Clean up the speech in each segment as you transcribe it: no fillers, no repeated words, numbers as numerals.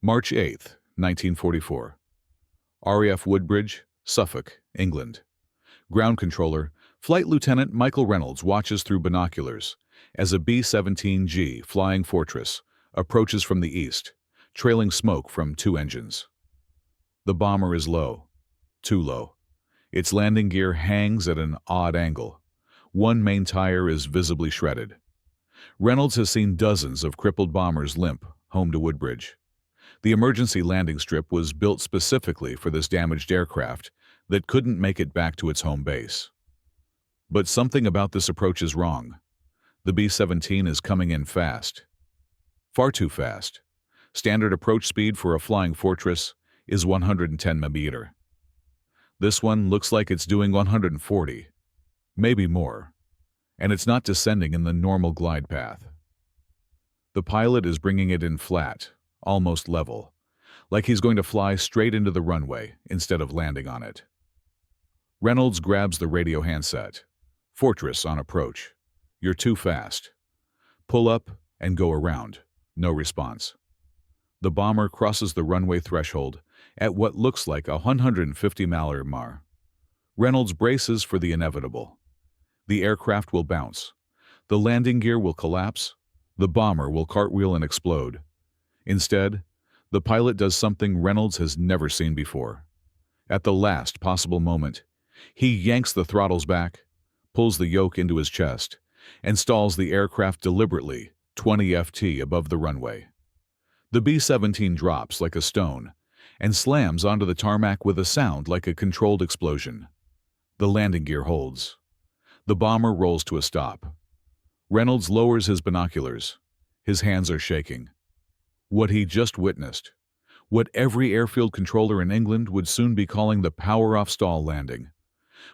March 8, 1944. RAF Woodbridge, Suffolk, England. Ground controller, Flight Lieutenant Michael Reynolds watches through binoculars as a B-17G Flying Fortress approaches from the east, trailing smoke from two engines. The bomber is low, too low. Its landing gear hangs at an odd angle. One main tire is visibly shredded. Reynolds has seen dozens of crippled bombers limp home to Woodbridge. The emergency landing strip was built specifically for this damaged aircraft that couldn't make it back to its home base. But something about this approach is wrong. The B-17 is coming in fast. Far too fast. Standard approach speed for a flying fortress is 110 mph. This one looks like it's doing 140, maybe more, and it's not descending in the normal glide path. The pilot is bringing it in flat, almost level, like he's going to fly straight into the runway instead of landing on it. Reynolds grabs the radio handset. Fortress on approach. You're too fast. Pull up and go around. No response. The bomber crosses the runway threshold at what looks like 150 mph. Reynolds braces for the inevitable. The aircraft will bounce. The landing gear will collapse. The bomber will cartwheel and explode. Instead, the pilot does something Reynolds has never seen before. At the last possible moment, he yanks the throttles back, pulls the yoke into his chest, and stalls the aircraft deliberately 20 ft above the runway. The B-17 drops like a stone and slams onto the tarmac with a sound like a controlled explosion. The landing gear holds. The bomber rolls to a stop. Reynolds lowers his binoculars. His hands are shaking. What he just witnessed, what every airfield controller in England would soon be calling the power-off stall landing,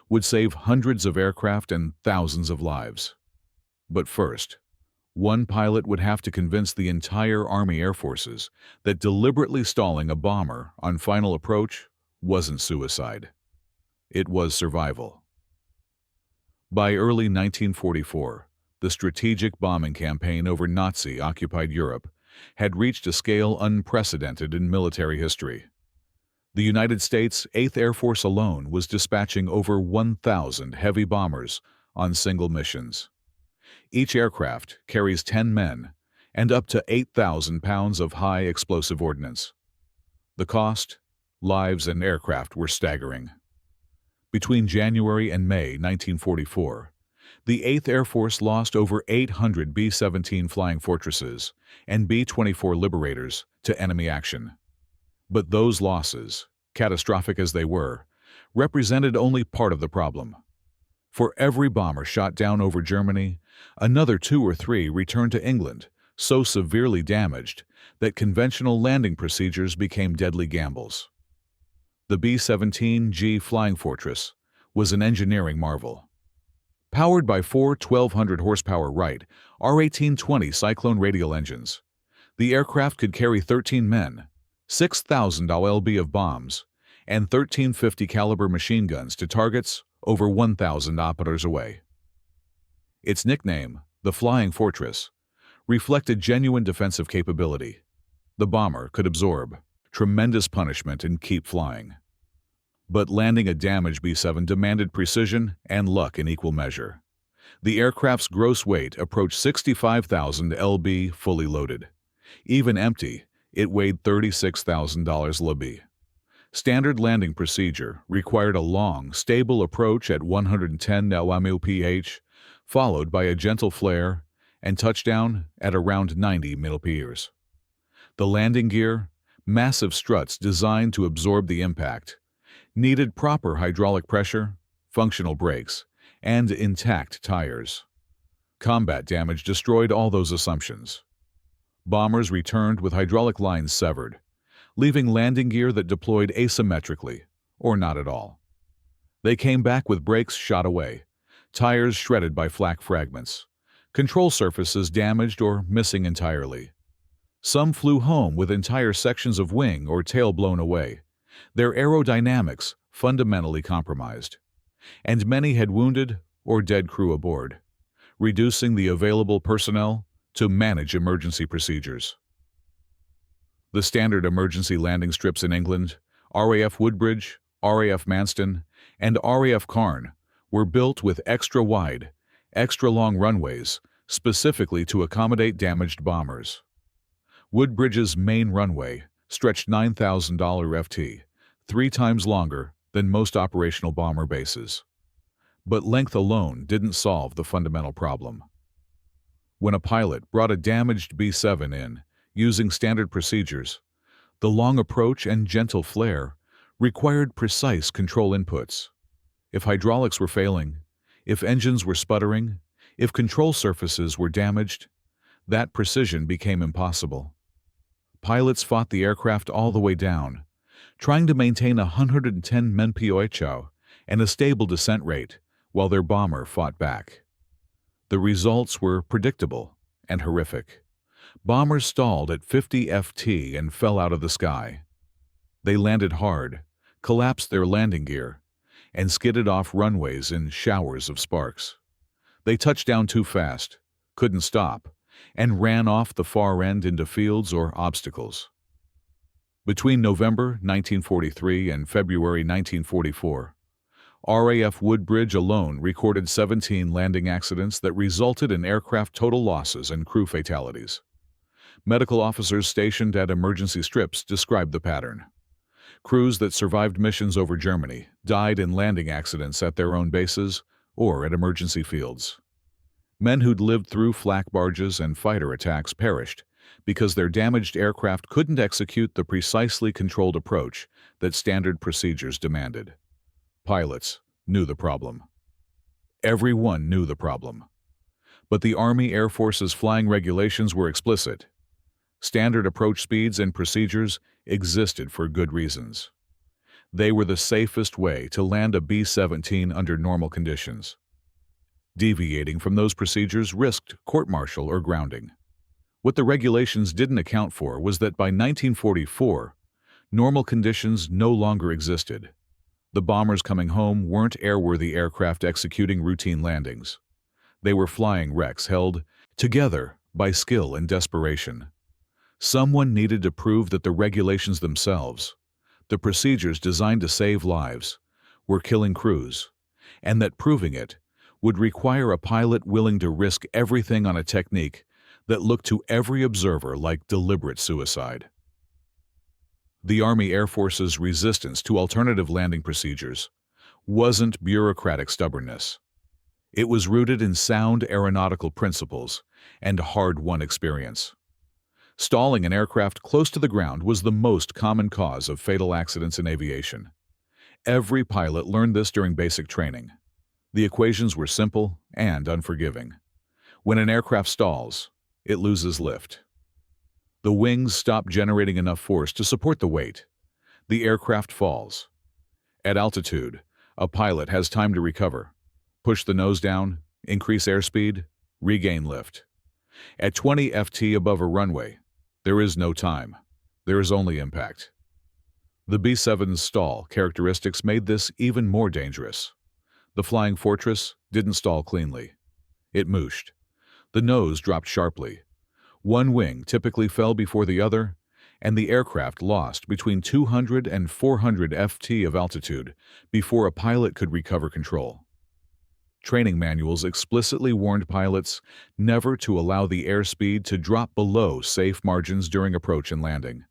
would save hundreds of aircraft and thousands of lives. But first, one pilot would have to convince the entire Army Air Forces that deliberately stalling a bomber on final approach wasn't suicide. It was survival. By early 1944, the strategic bombing campaign over Nazi-occupied Europe had reached a scale unprecedented in military history. The United States 8th Air Force alone was dispatching over 1,000 heavy bombers on single missions. Each aircraft carries 10 men and up to 8,000 pounds of high explosive ordnance. The cost, lives, and aircraft were staggering. Between January and May 1944, the 8th Air Force lost over 800 B-17 Flying Fortresses and B-24 Liberators to enemy action. But those losses, catastrophic as they were, represented only part of the problem. For every bomber shot down over Germany, another 2 or 3 returned to England, so severely damaged that conventional landing procedures became deadly gambles. The B-17G Flying Fortress was an engineering marvel. Powered by 4 1,200 horsepower Wright R-1820 Cyclone radial engines, the aircraft could carry 13 men, 6,000 LB of bombs, and 1350 caliber machine guns to targets over 1,000 kilometers away. Its nickname, the Flying Fortress, reflected genuine defensive capability. The bomber could absorb tremendous punishment and keep flying. But landing a damaged B-7 demanded precision and luck in equal measure. The aircraft's gross weight approached 65,000 lb fully loaded. Even empty, it weighed 36,000 lb. Standard landing procedure required a long, stable approach at 110 mph, followed by a gentle flare and touchdown at around 90 mph. The landing gear, massive struts designed to absorb the impact, needed proper hydraulic pressure, functional brakes, and intact tires. Combat damage destroyed all those assumptions. Bombers returned with hydraulic lines severed, leaving landing gear that deployed asymmetrically, or not at all. They came back with brakes shot away, tires shredded by flak fragments, control surfaces damaged or missing entirely. Some flew home with entire sections of wing or tail blown away, their aerodynamics fundamentally compromised, and many had wounded or dead crew aboard, reducing the available personnel to manage emergency procedures. The standard emergency landing strips in England, RAF Woodbridge, RAF Manston, and RAF Cairn, were built with extra-wide, extra-long runways specifically to accommodate damaged bombers. Woodbridge's main runway stretched 9,000 ft, 3 times longer than most operational bomber bases. But length alone didn't solve the fundamental problem. When a pilot brought a damaged B-7 in, using standard procedures, the long approach and gentle flare required precise control inputs. If hydraulics were failing, if engines were sputtering, if control surfaces were damaged, that precision became impossible. Pilots fought the aircraft all the way down, trying to maintain 110 mph and a stable descent rate while their bomber fought back. The results were predictable and horrific. Bombers stalled at 50 ft and fell out of the sky. They landed hard, collapsed their landing gear, and skidded off runways in showers of sparks. They touched down too fast, couldn't stop, and ran off the far end into fields or obstacles. Between November 1943 and February 1944, RAF Woodbridge alone recorded 17 landing accidents that resulted in aircraft total losses and crew fatalities. Medical officers stationed at emergency strips described the pattern. Crews that survived missions over Germany died in landing accidents at their own bases or at emergency fields. Men who'd lived through flak barges and fighter attacks perished because their damaged aircraft couldn't execute the precisely controlled approach that standard procedures demanded. Pilots knew the problem. Everyone knew the problem. But the Army Air Force's flying regulations were explicit. Standard approach speeds and procedures existed for good reasons. They were the safest way to land a B-17 under normal conditions. Deviating from those procedures risked court-martial or grounding. What the regulations didn't account for was that by 1944, normal conditions no longer existed. The bombers coming home weren't airworthy aircraft executing routine landings. They were flying wrecks held together by skill and desperation. Someone needed to prove that the regulations themselves, the procedures designed to save lives, were killing crews, and that proving it would require a pilot willing to risk everything on a technique that looked to every observer like deliberate suicide. The Army Air Force's resistance to alternative landing procedures wasn't bureaucratic stubbornness. It was rooted in sound aeronautical principles and hard-won experience. Stalling an aircraft close to the ground was the most common cause of fatal accidents in aviation. Every pilot learned this during basic training. The equations were simple and unforgiving. When an aircraft stalls, it loses lift. The wings stop generating enough force to support the weight. The aircraft falls. At altitude, a pilot has time to recover, push the nose down, increase airspeed, regain lift. At 20 ft above a runway, there is no time. There is only impact. The B-7's stall characteristics made this even more dangerous. The Flying Fortress didn't stall cleanly. It mooshed. The nose dropped sharply. One wing typically fell before the other, and the aircraft lost between 200 and 400 ft of altitude before a pilot could recover control. Training manuals explicitly warned pilots never to allow the airspeed to drop below safe margins during approach and landing.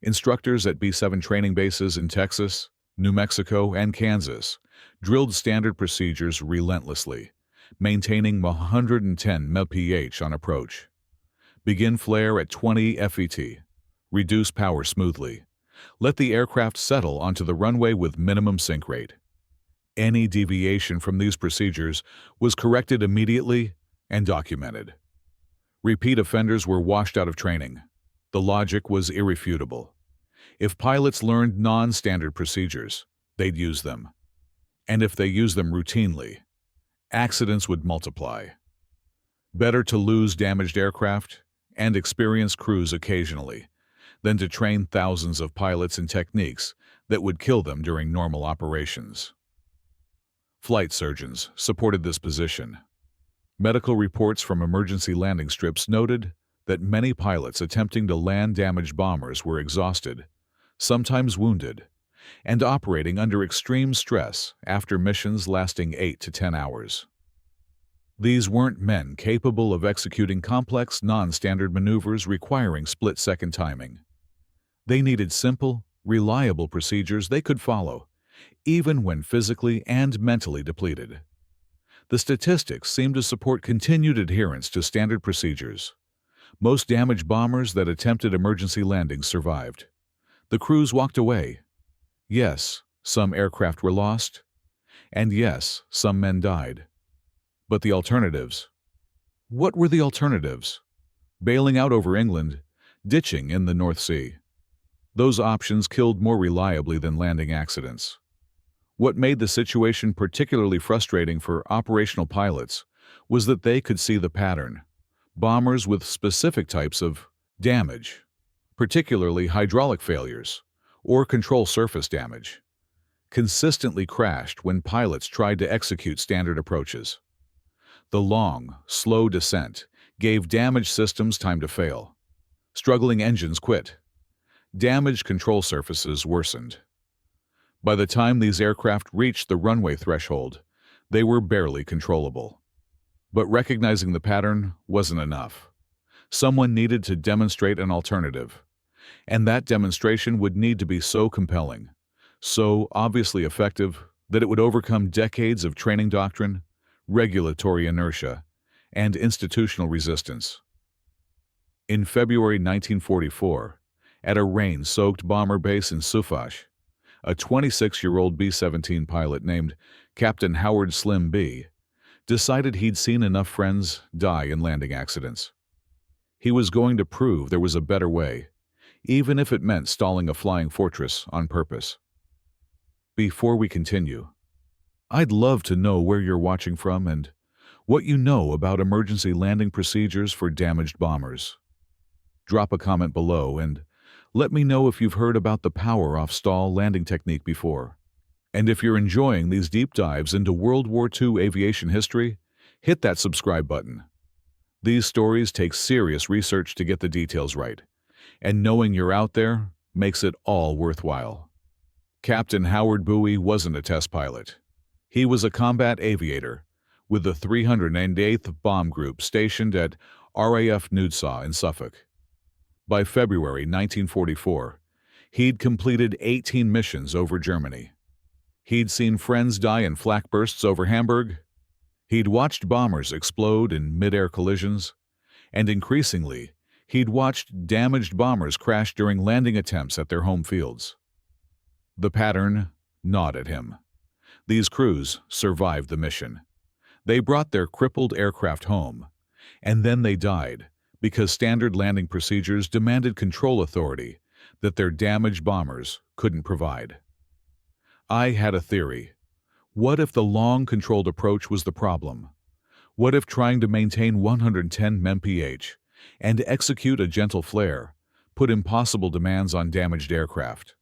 Instructors at B-7 training bases in Texas, New Mexico, and Kansas drilled standard procedures relentlessly, maintaining 110 mph on approach. Begin flare at 20 FET. Reduce power smoothly. Let the aircraft settle onto the runway with minimum sink rate. Any deviation from these procedures was corrected immediately and documented. Repeat offenders were washed out of training. The logic was irrefutable. If pilots learned non-standard procedures, they'd use them. And if they used them routinely, accidents would multiply. Better to lose damaged aircraft and experienced crews occasionally than to train thousands of pilots in techniques that would kill them during normal operations. Flight surgeons supported this position. Medical reports from emergency landing strips noted that many pilots attempting to land damaged bombers were exhausted, sometimes wounded, and operating under extreme stress after missions lasting 8 to 10 hours. These weren't men capable of executing complex, non-standard maneuvers requiring split-second timing. They needed simple, reliable procedures they could follow, even when physically and mentally depleted. The statistics seem to support continued adherence to standard procedures. Most damaged bombers that attempted emergency landings survived. The crews walked away. Yes, some aircraft were lost. And yes, some men died. But the alternatives? What were the alternatives? Bailing out over England, ditching in the North Sea. Those options killed more reliably than landing accidents. What made the situation particularly frustrating for operational pilots was that they could see the pattern. Bombers with specific types of damage, particularly hydraulic failures or control surface damage, consistently crashed when pilots tried to execute standard approaches. The long, slow descent gave damaged systems time to fail. Struggling engines quit. Damaged control surfaces worsened. By the time these aircraft reached the runway threshold, they were barely controllable. But recognizing the pattern wasn't enough. Someone needed to demonstrate an alternative, and that demonstration would need to be so compelling, so obviously effective that it would overcome decades of training doctrine, regulatory inertia, and institutional resistance. In February 1944, at a rain-soaked bomber base in Suicidal, a 26-year-old B-17 pilot named Captain Howard "Slim" B decided he'd seen enough friends die in landing accidents. He was going to prove there was a better way, even if it meant stalling a flying fortress on purpose. Before we continue, I'd love to know where you're watching from and what you know about emergency landing procedures for damaged bombers. Drop a comment below and let me know if you've heard about the power-off stall landing technique before. And if you're enjoying these deep dives into World War II aviation history, hit that subscribe button. These stories take serious research to get the details right, and knowing you're out there makes it all worthwhile. Captain Howard Buie wasn't a test pilot. He was a combat aviator with the 308th Bomb Group stationed at RAF Woodbridge in Suffolk. By February 1944, he'd completed 18 missions over Germany. He'd seen friends die in flak bursts over Hamburg. He'd watched bombers explode in mid-air collisions. And increasingly, he'd watched damaged bombers crash during landing attempts at their home fields. The pattern gnawed at him. These crews survived the mission. They brought their crippled aircraft home, and then they died because standard landing procedures demanded control authority that their damaged bombers couldn't provide. I had a theory. What if the long, controlled approach was the problem? What if trying to maintain 110 mph and execute a gentle flare put impossible demands on damaged aircraft?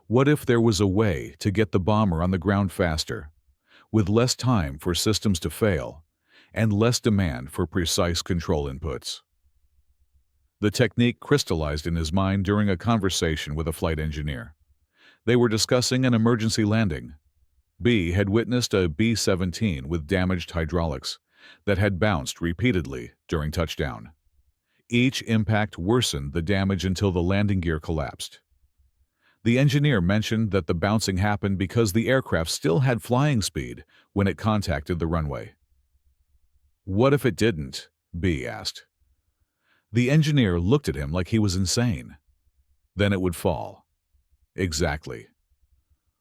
What if there was a way to get the bomber on the ground faster, with less time for systems to fail and less demand for precise control inputs? The technique crystallized in his mind during a conversation with a flight engineer. They were discussing an emergency landing. B had witnessed a B-17 with damaged hydraulics that had bounced repeatedly during touchdown. Each impact worsened the damage until the landing gear collapsed. The engineer mentioned that the bouncing happened because the aircraft still had flying speed when it contacted the runway. "What if it didn't?" B asked. The engineer looked at him like he was insane. "Then it would fall." Exactly.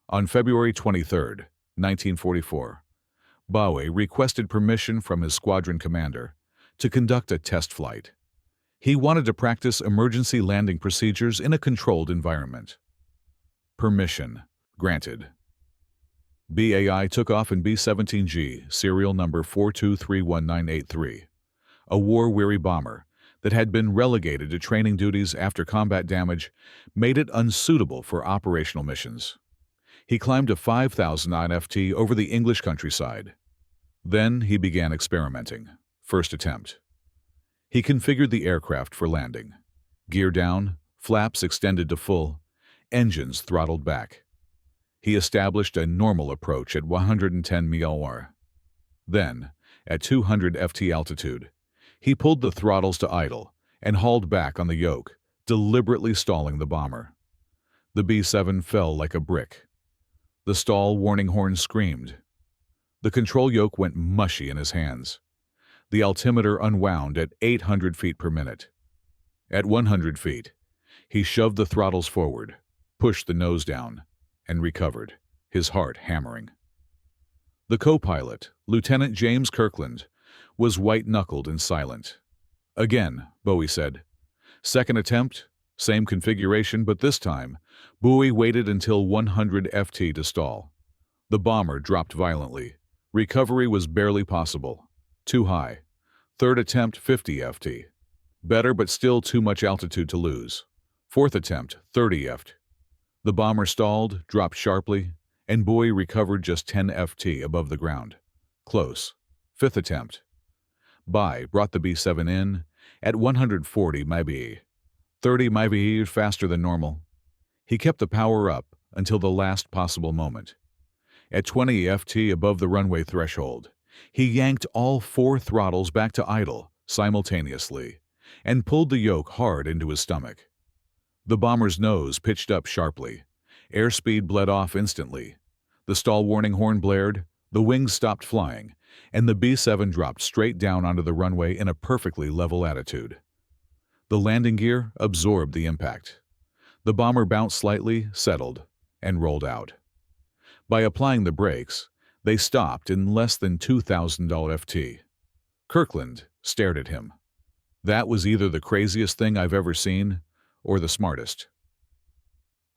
On February 23, 1944, Buie requested permission from his squadron commander to conduct a test flight. He wanted to practice emergency landing procedures in a controlled environment. Permission granted. BAI took off in B-17G, serial number 4231983, a war-weary bomber that had been relegated to training duties after combat damage made it unsuitable for operational missions. He climbed a 5,000 IFT over the English countryside. Then he began experimenting. First attempt. He configured the aircraft for landing. Gear down, flaps extended to full, engines throttled back. He established a normal approach at 110 mph. Then, at 200 ft altitude, he pulled the throttles to idle and hauled back on the yoke, deliberately stalling the bomber. The B-7 fell like a brick. The stall warning horn screamed. The control yoke went mushy in his hands. The altimeter unwound at 800 feet per minute. At 100 feet, he shoved the throttles forward, pushed the nose down, and recovered, his heart hammering. The co-pilot, Lieutenant James Kirkland, was white-knuckled and silent. "Again," Buie said. "Second attempt, same configuration, but this time, Buie waited until 100 ft to stall. The bomber dropped violently. Recovery was barely possible. Too high. Third attempt, 50 ft. Better, but still too much altitude to lose. Fourth attempt, 30 ft. The bomber stalled, dropped sharply, and Buie recovered just 10 ft above the ground. Close. Fifth attempt. Buie brought the B-7 in at 140 mph. 30 mph faster than normal. He kept the power up until the last possible moment. At 20 ft above the runway threshold, he yanked all 4 throttles back to idle simultaneously and pulled the yoke hard into his stomach. The bomber's nose pitched up sharply. Airspeed bled off instantly. The stall warning horn blared, the wings stopped flying, and the B-7 dropped straight down onto the runway in a perfectly level attitude. The landing gear absorbed the impact. The bomber bounced slightly, settled, and rolled out. By applying the brakes, they stopped in less than 2,000 ft. Kirkland stared at him. "That was either the craziest thing I've ever seen, or the smartest."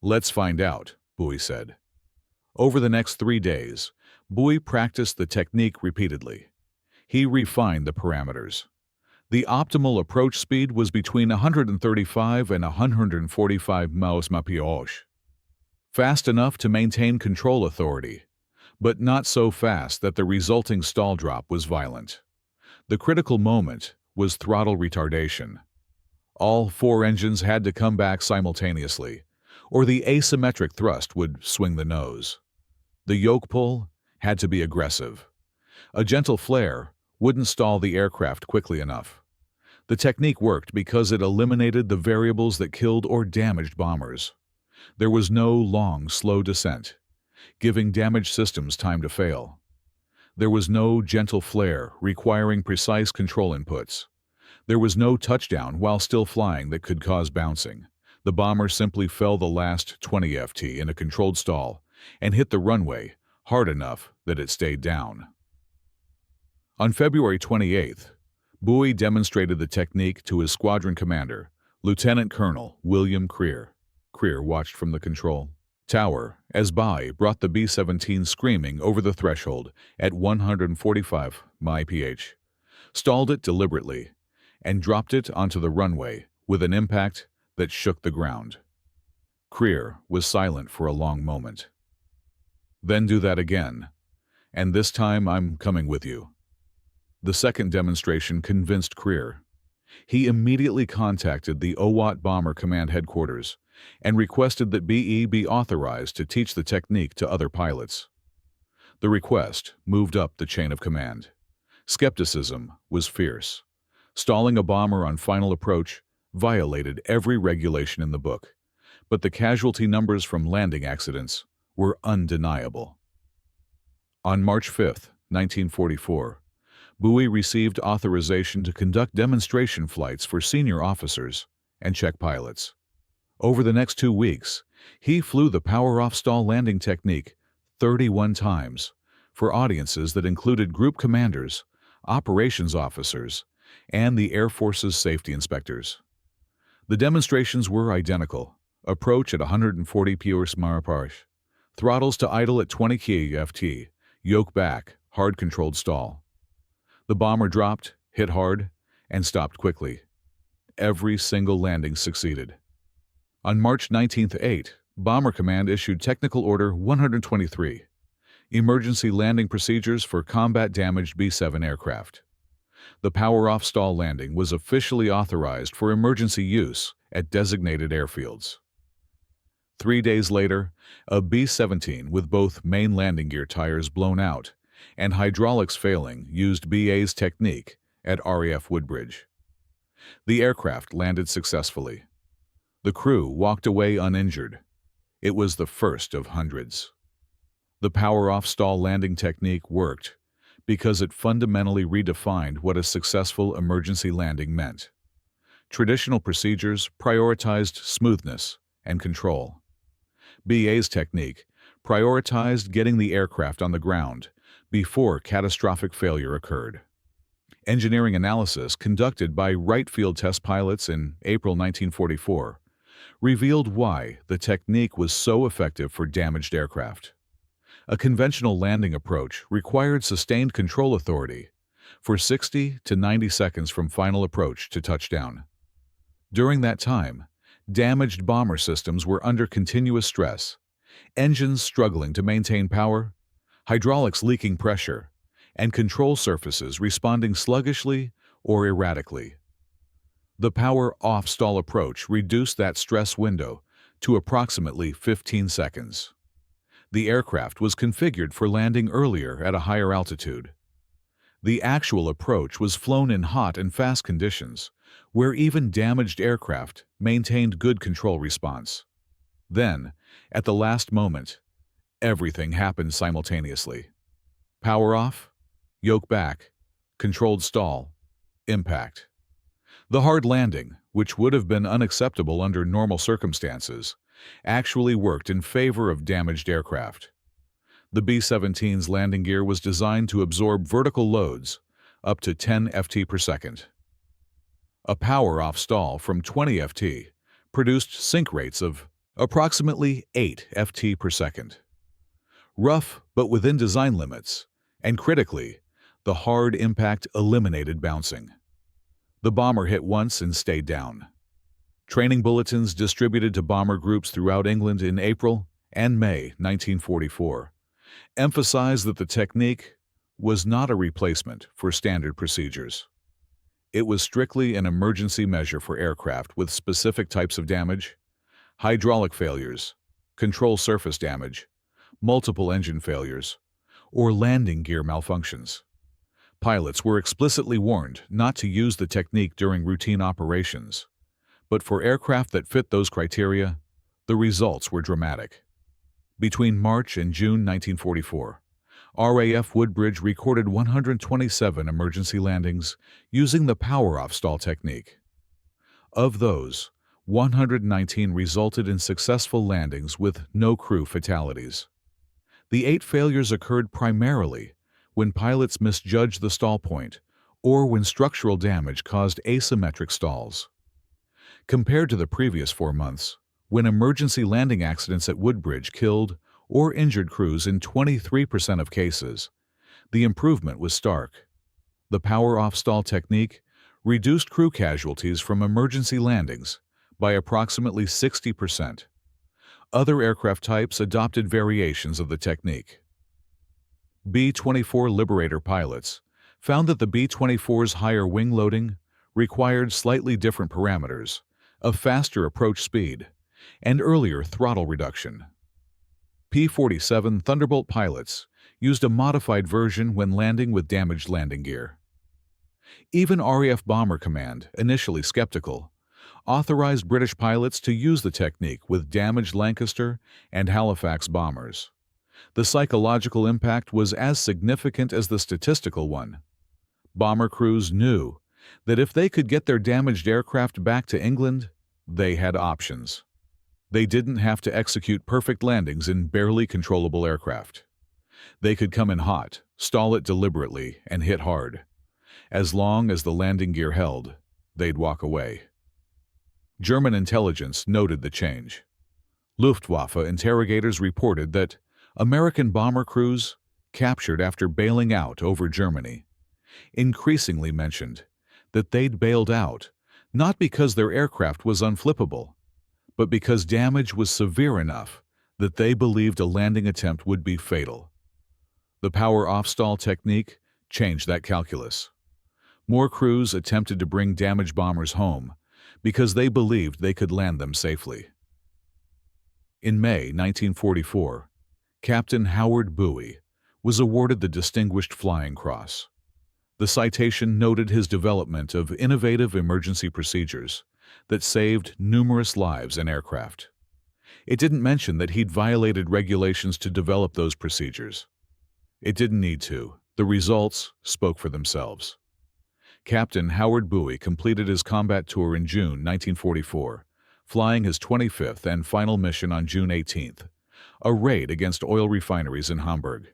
"Let's find out," Buie said. Over the next 3 days, Buie practiced the technique repeatedly. He refined the parameters. The optimal approach speed was between 135 and 145 mph. Fast enough to maintain control authority, but not so fast that the resulting stall drop was violent. The critical moment was throttle retardation. All 4 engines had to come back simultaneously, or the asymmetric thrust would swing the nose. The yoke pull had to be aggressive. A gentle flare wouldn't stall the aircraft quickly enough. The technique worked because it eliminated the variables that killed or damaged bombers. There was no long, slow descent, giving damaged systems time to fail. There was no gentle flare requiring precise control inputs. There was no touchdown while still flying that could cause bouncing. The bomber simply fell the last 20 ft in a controlled stall and hit the runway hard enough that it stayed down. On February 28th, Buie demonstrated the technique to his squadron commander, Lieutenant Colonel William Creer. Creer watched from the control tower as Buie brought the B-17 screaming over the threshold at 145 mph, stalled it deliberately, and dropped it onto the runway with an impact that shook the ground. Creer was silent for a long moment. "Then do that again, and this time I'm coming with you." The second demonstration convinced Creer. He immediately contacted the OWAT Bomber Command Headquarters and requested that BE be authorized to teach the technique to other pilots. The request moved up the chain of command. Skepticism was fierce. Stalling a bomber on final approach violated every regulation in the book, but the casualty numbers from landing accidents were undeniable. On March 5, 1944, Buie received authorization to conduct demonstration flights for senior officers and check pilots. Over the next 2 weeks, he flew the power-off stall landing technique 31 times for audiences that included group commanders, operations officers, and the Air Force's safety inspectors. The demonstrations were identical: approach at 140 mph, throttles to idle at 20 ft, yoke back, hard controlled stall. The bomber dropped, hit hard, and stopped quickly. Every single landing succeeded. On March 19-8, Bomber Command issued Technical Order 123, Emergency Landing Procedures for Combat Damaged B-7 Aircraft. The power-off stall landing was officially authorized for emergency use at designated airfields. 3 days later, a B-17 with both main landing gear tires blown out and hydraulics failing used BA's technique at RAF Woodbridge. The aircraft landed successfully. The crew walked away uninjured. It was the first of hundreds. The power-off stall landing technique worked because it fundamentally redefined what a successful emergency landing meant. Traditional procedures prioritized smoothness and control. BA's technique prioritized getting the aircraft on the ground before catastrophic failure occurred. Engineering analysis conducted by Wright Field test pilots in April 1944 revealed why the technique was so effective for damaged aircraft. A conventional landing approach required sustained control authority for 60 to 90 seconds from final approach to touchdown. During that time, damaged bomber systems were under continuous stress, engines struggling to maintain power, hydraulics leaking pressure, and control surfaces responding sluggishly or erratically. The power-off stall approach reduced that stress window to approximately 15 seconds. The aircraft was configured for landing earlier at a higher altitude. The actual approach was flown in hot and fast conditions, where even damaged aircraft maintained good control response. Then, at the last moment, everything happened simultaneously. Power off, yoke back, controlled stall, impact. The hard landing, which would have been unacceptable under normal circumstances, actually worked in favor of damaged aircraft. The B-17's landing gear was designed to absorb vertical loads up to 10 ft per second. A power-off stall from 20 ft produced sink rates of approximately 8 ft per second. Rough but within design limits, and critically, the hard impact eliminated bouncing. The bomber hit once and stayed down. Training bulletins distributed to bomber groups throughout England in April and May 1944 emphasized that the technique was not a replacement for standard procedures. It was strictly an emergency measure for aircraft with specific types of damage: hydraulic failures, control surface damage, multiple engine failures, or landing gear malfunctions. Pilots were explicitly warned not to use the technique during routine operations, but for aircraft that fit those criteria, the results were dramatic. Between March and June 1944, RAF Woodbridge recorded 127 emergency landings using the power-off stall technique. Of those, 119 resulted in successful landings with no crew fatalities. The 8 failures occurred primarily when pilots misjudged the stall point or when structural damage caused asymmetric stalls. Compared to the previous 4 months, when emergency landing accidents at Woodbridge killed or injured crews in 23% of cases, the improvement was stark. The power-off stall technique reduced crew casualties from emergency landings by approximately 60%. Other aircraft types adopted variations of the technique. B-24 Liberator pilots found that the B-24's higher wing loading required slightly different parameters, a faster approach speed, and earlier throttle reduction. P-47 Thunderbolt pilots used a modified version when landing with damaged landing gear. Even RAF Bomber Command, initially skeptical, authorized British pilots to use the technique with damaged Lancaster and Halifax bombers. The psychological impact was as significant as the statistical one. Bomber crews knew that if they could get their damaged aircraft back to England, they had options. They didn't have to execute perfect landings in barely controllable aircraft. They could come in hot, stall it deliberately, and hit hard. As long as the landing gear held, they'd walk away. German intelligence noted the change. Luftwaffe interrogators reported that American bomber crews, captured after bailing out over Germany, increasingly mentioned that they'd bailed out not because their aircraft was unflippable, but because damage was severe enough that they believed a landing attempt would be fatal. The power-off stall technique changed that calculus. More crews attempted to bring damaged bombers home because they believed they could land them safely. In May 1944, Captain Howard Buie was awarded the Distinguished Flying Cross. The citation noted his development of innovative emergency procedures that saved numerous lives and aircraft. It didn't mention that he'd violated regulations to develop those procedures. It didn't need to. The results spoke for themselves. Captain Howard Buie completed his combat tour in June 1944, flying his 25th and final mission on June 18th, a raid against oil refineries in Hamburg.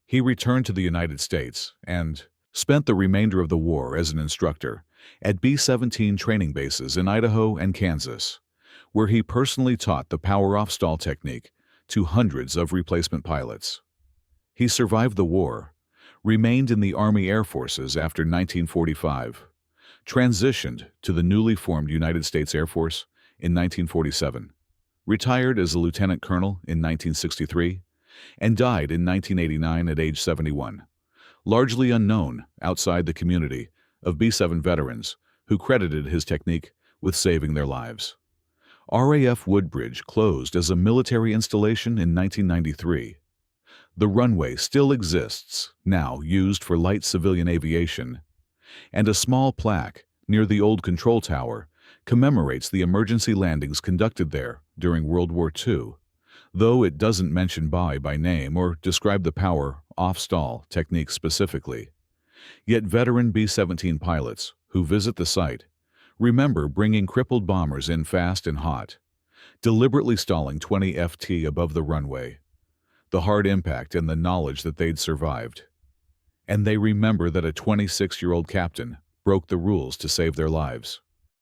He returned to the United States and spent the remainder of the war as an instructor at B-17 training bases in Idaho and Kansas, where he personally taught the power-off stall technique to hundreds of replacement pilots. He survived the war, remained in the Army Air Forces after 1945, transitioned to the newly formed United States Air Force in 1947, retired as a lieutenant colonel in 1963, and died in 1989 at age 71, largely unknown outside the community of B-7 veterans who credited his technique with saving their lives. RAF Woodbridge closed as a military installation in 1993. The runway still exists, now used for light civilian aviation, and a small plaque near the old control tower commemorates the emergency landings conducted there during World War II, though it doesn't mention Buie by name or describe the power-off stall technique specifically. Yet veteran B-17 pilots who visit the site remember bringing crippled bombers in fast and hot, deliberately stalling 20 ft above the runway, the hard impact and the knowledge that they'd survived. And they remember that a 26-year-old captain broke the rules to save their lives.